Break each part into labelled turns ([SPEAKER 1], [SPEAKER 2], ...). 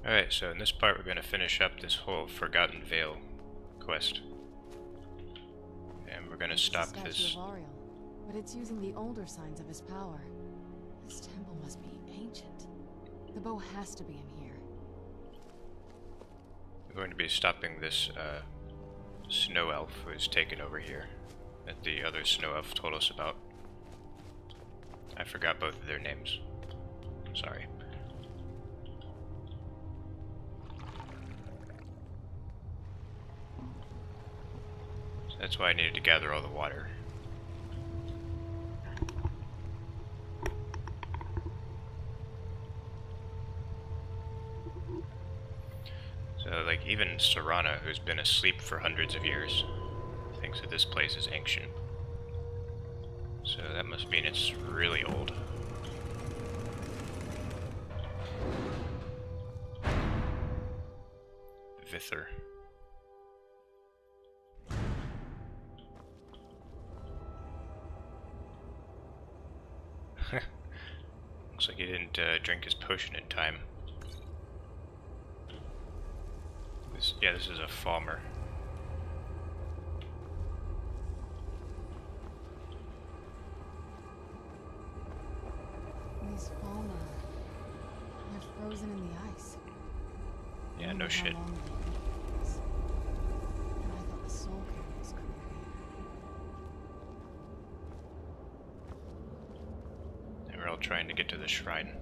[SPEAKER 1] Alright, so in this part we're going to finish up this whole Forgotten Vale quest. And we're going to stop this.
[SPEAKER 2] But it's using the older signs of his power. This temple must be ancient. The bow has to be in here.
[SPEAKER 1] We're going to be stopping this snow elf who's taken over here that the other snow elf told us about. I forgot both of their names. Sorry. So that's why I needed to gather all the water. So, like, even Serana, who's been asleep for hundreds of years, thinks that this place is ancient. So that must mean it's really old. Vither. Looks like he didn't drink his potion in time. This is a Falmer.
[SPEAKER 2] These Falmer, they're frozen in the ice.
[SPEAKER 1] Yeah, no shit.
[SPEAKER 2] And I thought the soul carriers could be.
[SPEAKER 1] And we're all trying to get to the shrine.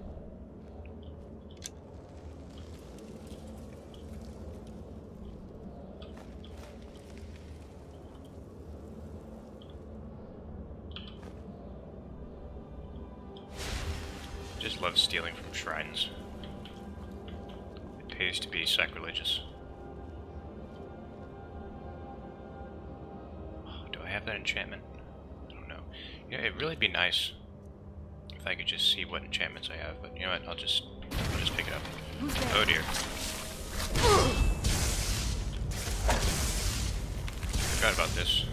[SPEAKER 1] Just love stealing from shrines. It pays to be sacrilegious. Oh, do I have that enchantment? I don't know. You know, it'd really be nice if I could just see what enchantments I have, but you know what, I'll just pick it up. Oh dear. Forgot about this.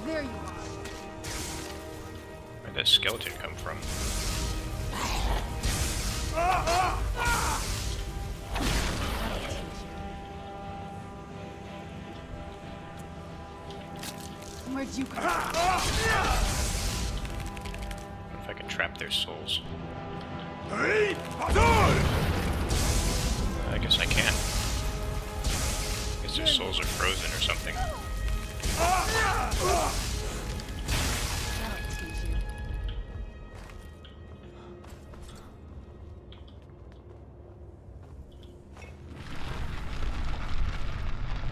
[SPEAKER 2] There you are.
[SPEAKER 1] Where'd that skeleton come from?
[SPEAKER 2] Where'd you come from?
[SPEAKER 1] If I can trap their souls.
[SPEAKER 3] Hey!
[SPEAKER 1] I guess I can. I guess their souls are frozen or something.
[SPEAKER 2] That'll teach you.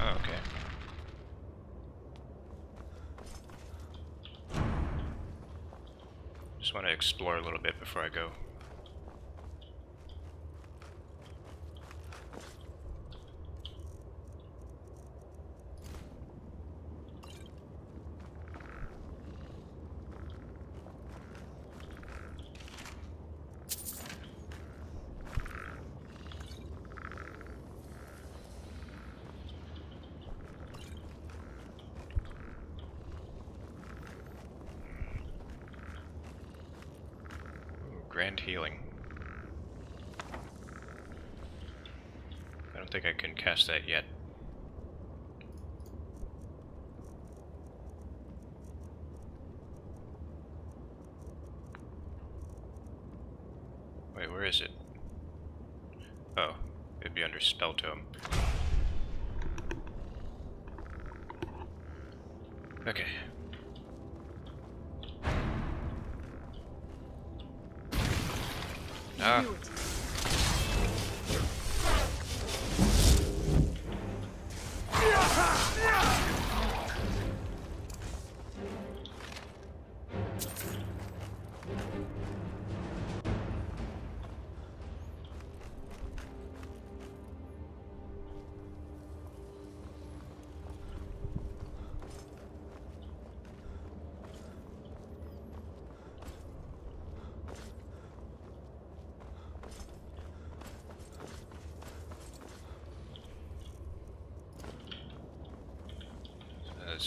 [SPEAKER 1] Oh, okay. Just want to explore a little bit before I go. Grand healing. I don't think I can cast that yet. Wait, where is it? Oh, it'd be under Spell Tome. Okay. Ah.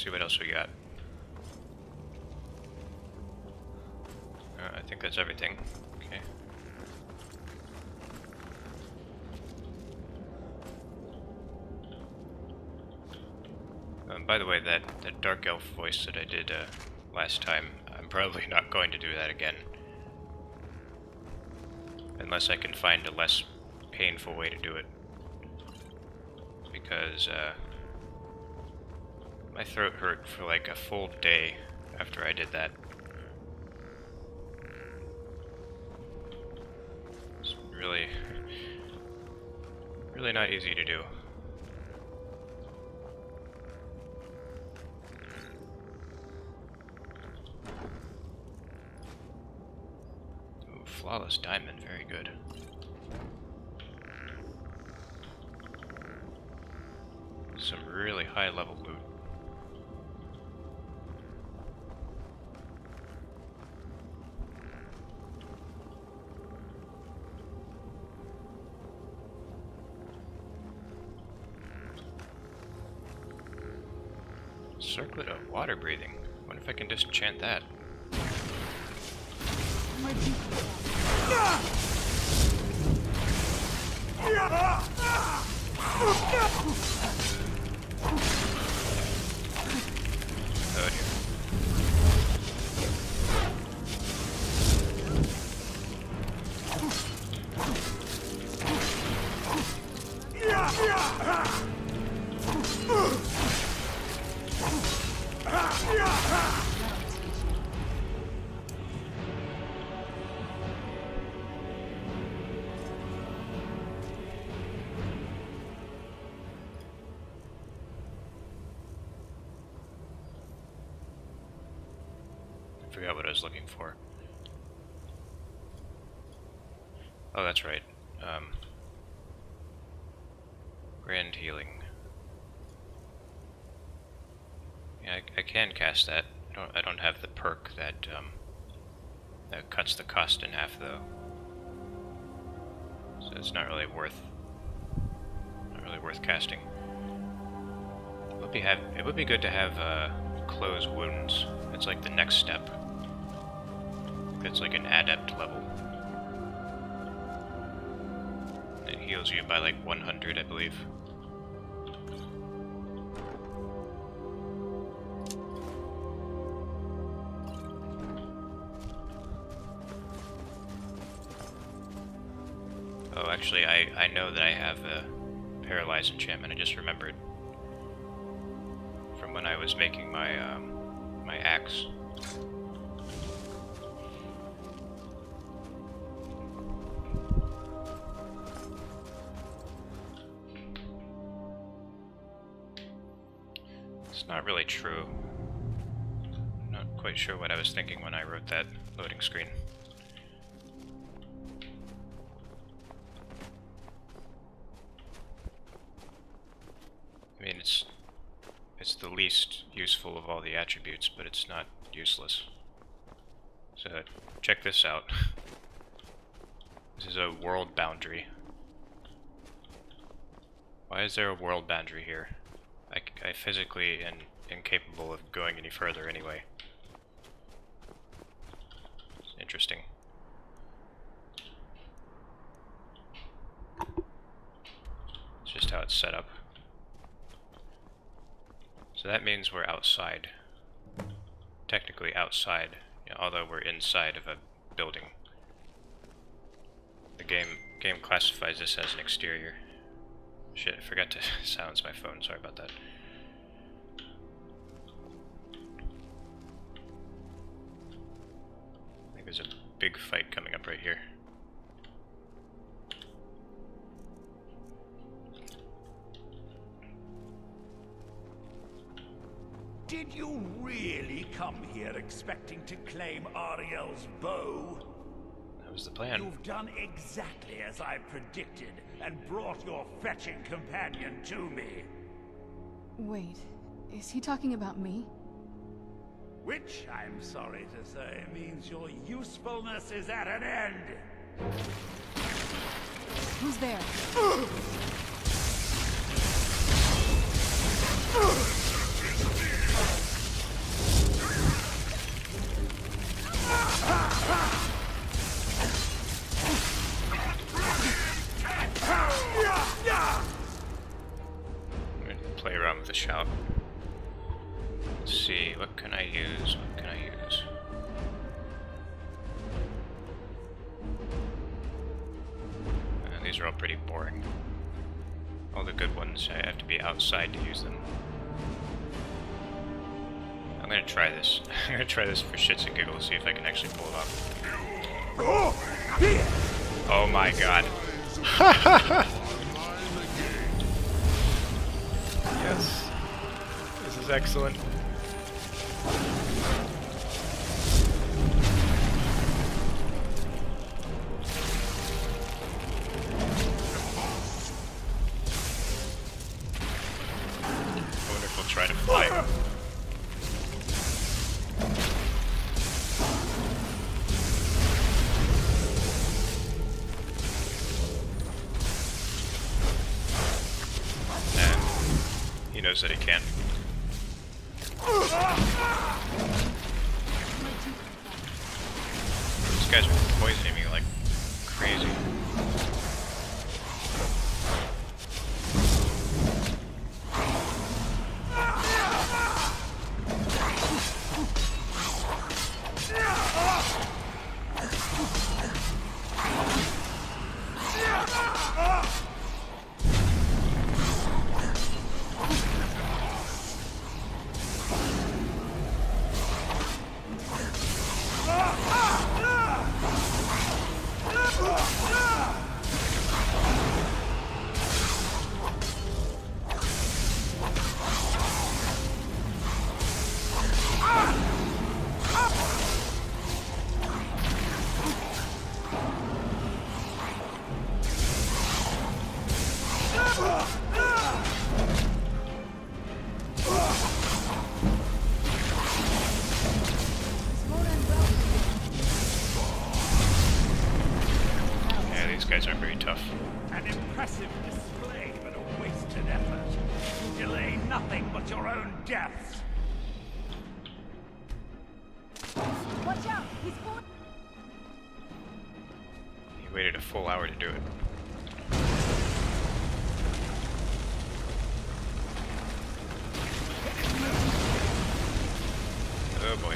[SPEAKER 1] see what else we got. I think that's everything. Okay. By the way, that dark elf voice that I did last time, I'm probably not going to do that again. Unless I can find a less painful way to do it. Because my throat hurt for like a full day after I did that. It's really not easy to do. Ooh, flawless diamond, very good. Some really high level loot. Circlet of water breathing. Wonder if I can disenchant that. Oh dear. I forgot what I was looking for. Oh, that's right. Grand healing. Yeah, I can cast that. I don't have the perk that that cuts the cost in half though. So it's not really worth casting. It would be good to have close wounds. It's like the next step. It's like an adept level. It heals you by like 100, I believe. Oh, actually, I know that I have a Paralyze enchantment. I just remembered from when I was making my my axe. It's not really true. Not quite sure what I was thinking when I wrote that loading screen. I mean, it's the least useful of all the attributes, but it's not useless. So check this out. This is a world boundary. Why is there a world boundary here? I physically am incapable of going any further anyway. It's interesting. It's just how it's set up. So that means we're outside. Technically outside, you know, although we're inside of a building. The game classifies this as an exterior. Shit, I forgot to silence my phone, sorry about that. I think there's a big fight coming up right here.
[SPEAKER 3] Did you really come here expecting to claim Ariel's bow?
[SPEAKER 1] That was the plan.
[SPEAKER 3] You've done exactly as I predicted, and brought your fetching companion to me.
[SPEAKER 2] Wait, is he talking about me?
[SPEAKER 3] Which, I'm sorry to say, means your usefulness is at an end.
[SPEAKER 2] Who's there?
[SPEAKER 1] I'm gonna play around with the shout. Let's see, what can I use? What can I use? These are all pretty boring. All the good ones, I have to be outside to use them. I'm gonna try this. I'm gonna try this for shits and giggles, see if I can actually pull it off. Oh my god. Yes. This is excellent. Try to fly. And he knows that he can. These guys are poisoning me like crazy. Guys are very tough.
[SPEAKER 3] An impressive display, but a wasted effort. You delay nothing but your own death.
[SPEAKER 2] Watch out! He's falling.
[SPEAKER 1] He waited a full hour to do it. Oh boy.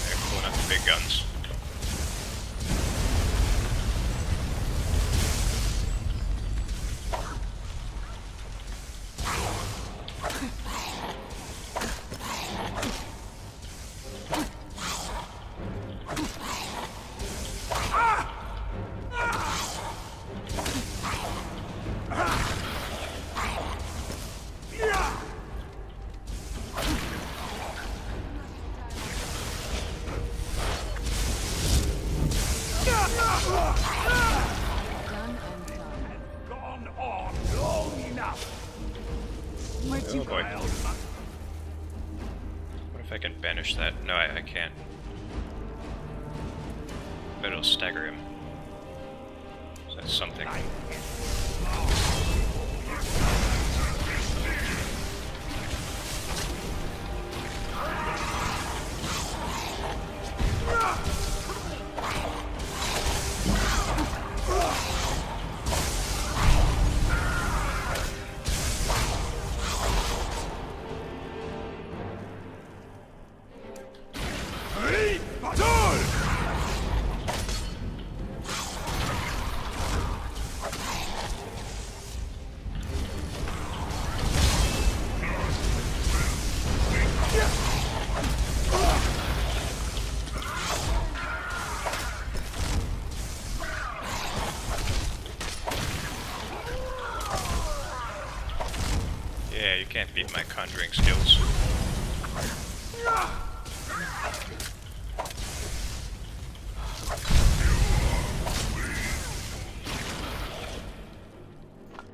[SPEAKER 1] They're pulling out the big guns.
[SPEAKER 3] Gone on long enough.
[SPEAKER 1] Oh boy. What if I can banish that? No, I can't. But it'll stagger him. So that's something. Yeah, you can't beat my conjuring skills.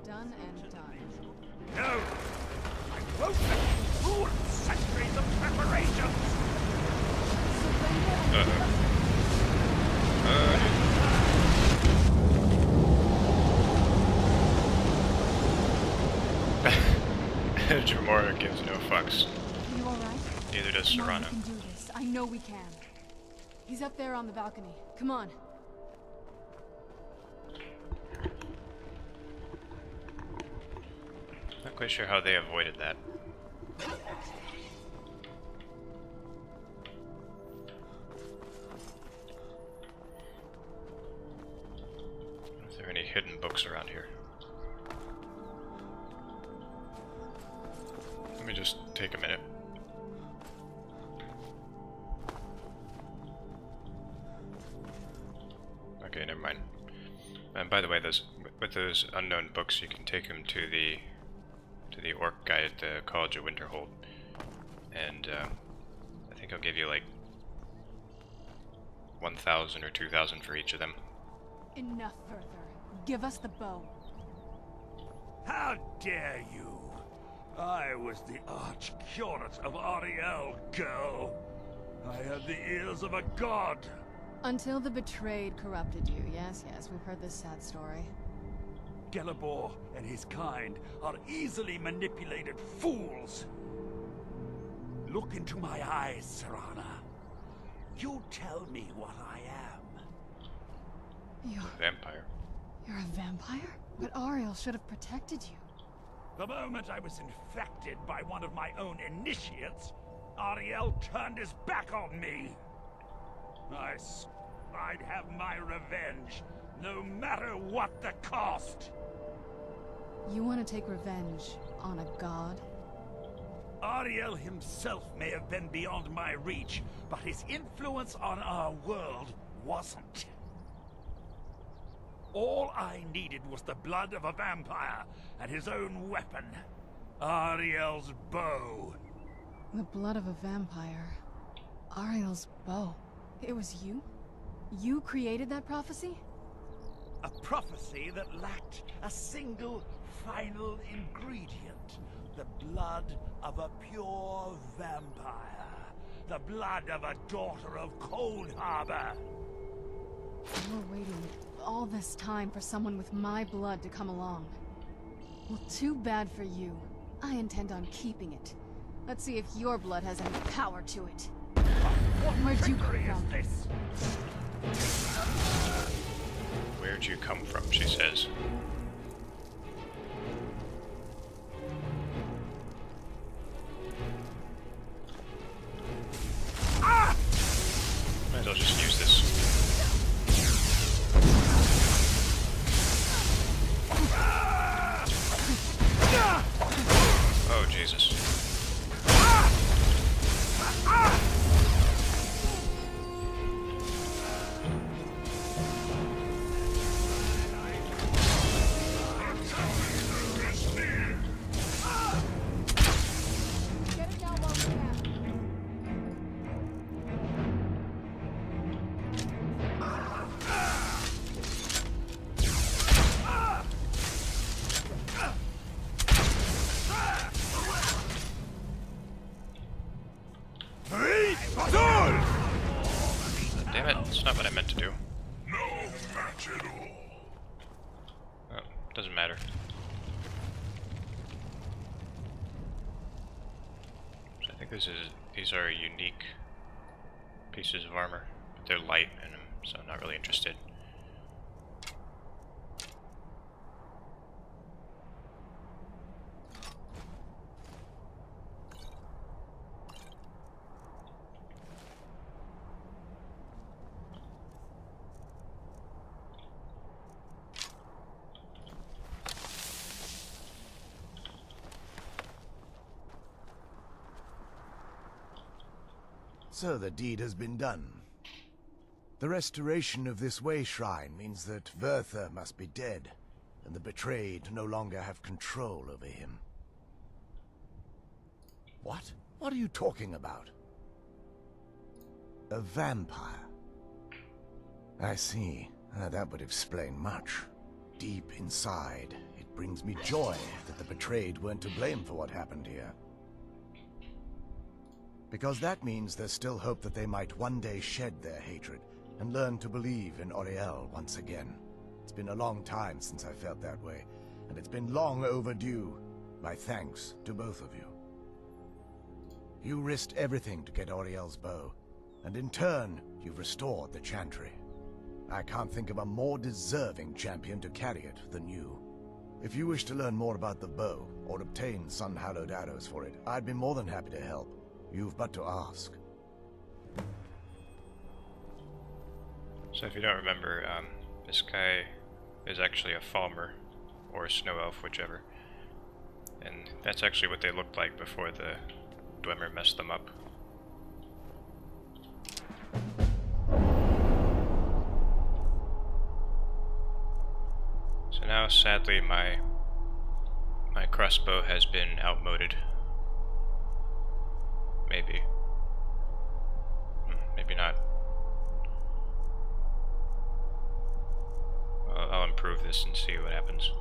[SPEAKER 2] Done and done.
[SPEAKER 3] No! I won't let you rule centuries of
[SPEAKER 1] Jamora gives no fucks.
[SPEAKER 2] You alright?
[SPEAKER 1] Neither does
[SPEAKER 2] Come on,
[SPEAKER 1] Serana.
[SPEAKER 2] we can do this. I know we can. He's up there on the balcony. Come on.
[SPEAKER 1] Not quite sure how they avoided that. Is there any hidden books around here? Let me just take a minute. Okay, never mind. And by the way, with those unknown books, you can take them to the orc guy at the College of Winterhold, and I think I'll give you like 1,000 or 2,000 for each of them.
[SPEAKER 2] Enough further. Give us the bow.
[SPEAKER 3] How dare you! I was the arch-curate of Ariel, girl. I had the ears of a god.
[SPEAKER 2] Until the betrayed corrupted you. Yes, we've heard this sad story.
[SPEAKER 3] Killable and his kind are easily manipulated fools. Look into my eyes, Serana. You tell me what I am.
[SPEAKER 1] Vampire.
[SPEAKER 2] You're a vampire? But Ariel should have protected you.
[SPEAKER 3] The moment I was infected by one of my own initiates, Ariel turned his back on me. I'd have my revenge, no matter what the cost.
[SPEAKER 2] You want to take revenge on a god?
[SPEAKER 3] Ariel himself may have been beyond my reach, but his influence on our world wasn't. All I needed was the blood of a vampire and his own weapon, Ariel's bow.
[SPEAKER 2] The blood of a vampire. Ariel's bow. It was you? You created that prophecy?
[SPEAKER 3] A prophecy that lacked a single final ingredient. The blood of a pure vampire. The blood of a daughter of Cold Harbor.
[SPEAKER 2] You were waiting all this time for someone with my blood to come along. Well, too bad for you. I intend on keeping it. Let's see if your blood has any power to it. Where'd you come from?
[SPEAKER 3] This?
[SPEAKER 1] Where'd you come from, she says. Might as well just use this. Oh, Jesus. Damn it, that's not what I meant to do.
[SPEAKER 4] No match at all.
[SPEAKER 1] Oh, doesn't matter. I think these are unique pieces of armor, but they're light in them, so I'm not really interested.
[SPEAKER 5] So the deed has been done. The restoration of this way shrine means that Verther must be dead, and the betrayed no longer have control over him. What? What are you talking about? A vampire. I see. That would explain much. Deep inside, it brings me joy that the betrayed weren't to blame for what happened here. Because that means there's still hope that they might one day shed their hatred and learn to believe in Auriel once again. It's been a long time since I felt that way, and it's been long overdue. My thanks to both of you. You risked everything to get Auriel's bow, and in turn, you've restored the Chantry. I can't think of a more deserving champion to carry it than you. If you wish to learn more about the bow, or obtain sun-hallowed arrows for it, I'd be more than happy to help. You've but to ask.
[SPEAKER 1] So if you don't remember, this guy is actually a Falmer, or a Snow Elf, whichever. And that's actually what they looked like before the Dwemer messed them up. So now, sadly, my crossbow has been outmoded. Maybe. Maybe not. I'll improve this and see what happens.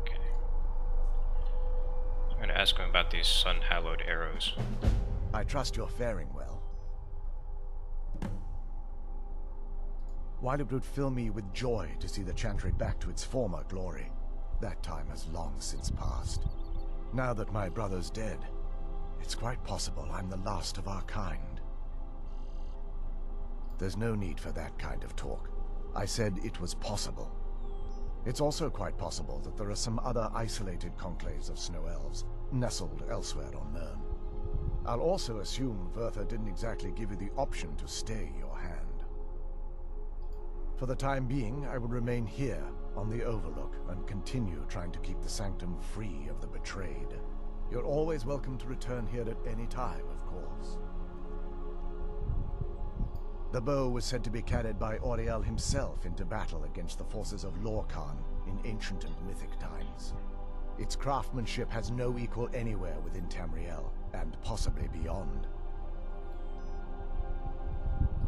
[SPEAKER 1] Okay. I'm going to ask him about these sun-hallowed arrows.
[SPEAKER 5] I trust you're faring well. While it would fill me with joy to see the Chantry back to its former glory, that time has long since passed. Now that my brother's dead, it's quite possible I'm the last of our kind. There's no need for that kind of talk. I said it was possible. It's also quite possible that there are some other isolated conclaves of snow elves, nestled elsewhere on Nirn. I'll also assume Vertha didn't exactly give you the option to stay your hand. For the time being, I will remain here, on the Overlook, and continue trying to keep the Sanctum free of the betrayed. You're always welcome to return here at any time, of course. The bow was said to be carried by Auriel himself into battle against the forces of Lorkhan in ancient and mythic times. Its craftsmanship has no equal anywhere within Tamriel, and possibly beyond.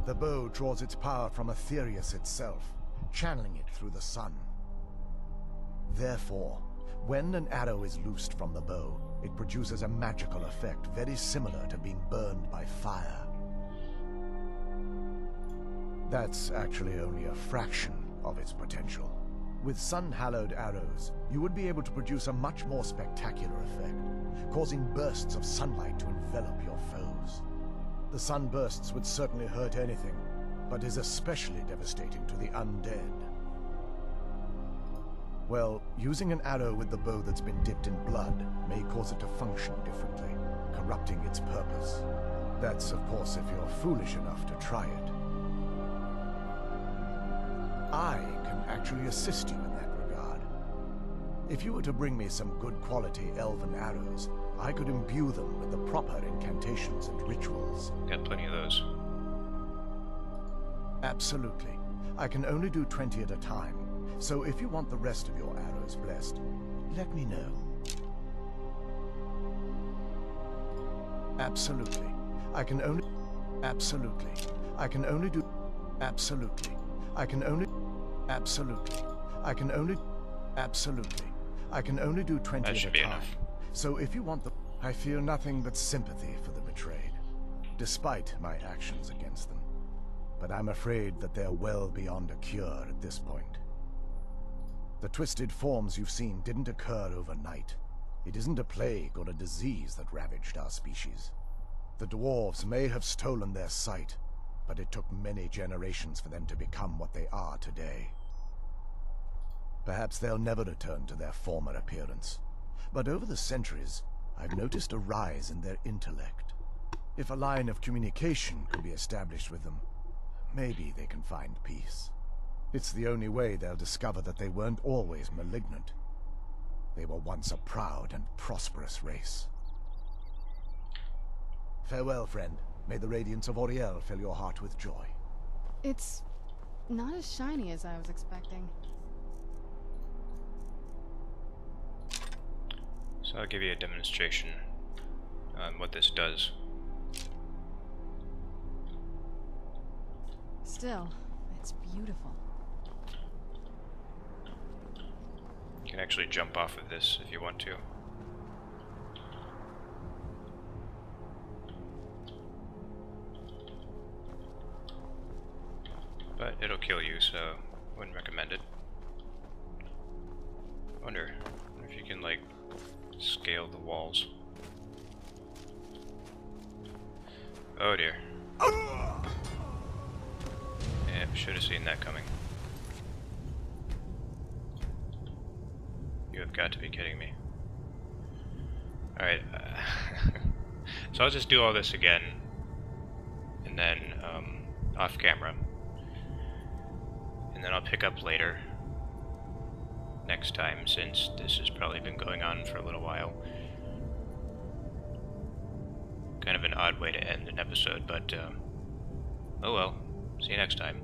[SPEAKER 5] The bow draws its power from Aetherius itself, channeling it through the sun. Therefore, when an arrow is loosed from the bow, it produces a magical effect very similar to being burned by fire. That's actually only a fraction of its potential. With sun-hallowed arrows, you would be able to produce a much more spectacular effect, causing bursts of sunlight to envelop your foes. The sunbursts would certainly hurt anything, but is especially devastating to the undead. Well, using an arrow with the bow that's been dipped in blood may cause it to function differently, corrupting its purpose. That's, of course, if you're foolish enough to try it. I can actually assist you in that regard. If you were to bring me some good quality elven arrows, I could imbue them with the proper incantations and rituals.
[SPEAKER 1] Got plenty of those.
[SPEAKER 5] Absolutely. I can only do 20 at a time, so if you want the rest of your arrows blessed, let me know. Absolutely. I can only... Absolutely. I can only do... Absolutely. I can only... Absolutely. I can only... Absolutely. I can only do 20
[SPEAKER 1] That
[SPEAKER 5] at
[SPEAKER 1] should
[SPEAKER 5] a
[SPEAKER 1] be
[SPEAKER 5] time.
[SPEAKER 1] enough.
[SPEAKER 5] So if you want the... I feel nothing but sympathy for the betrayed, despite my actions against them. But I'm afraid that they're well beyond a cure at this point. The twisted forms you've seen didn't occur overnight. It isn't a plague or a disease that ravaged our species. The dwarves may have stolen their sight, but it took many generations for them to become what they are today. Perhaps they'll never return to their former appearance. But over the centuries, I've noticed a rise in their intellect. If a line of communication could be established with them, maybe they can find peace. It's the only way they'll discover that they weren't always malignant. They were once a proud and prosperous race. Farewell, friend. May the radiance of Auriel fill your heart with joy.
[SPEAKER 2] It's not as shiny as I was expecting.
[SPEAKER 1] So I'll give you a demonstration on what this does.
[SPEAKER 2] Still, it's beautiful.
[SPEAKER 1] You can actually jump off of this if you want to. but it'll kill you, so wouldn't recommend it. Wonder if you can, like, scale the walls. Oh dear. Yep, should have seen that coming. You have got to be kidding me. Alright, so I'll just do all this again, and then, off camera. And then I'll pick up later, next time, since this has probably been going on for a little while. Kind of an odd way to end an episode, but, oh well. See you next time.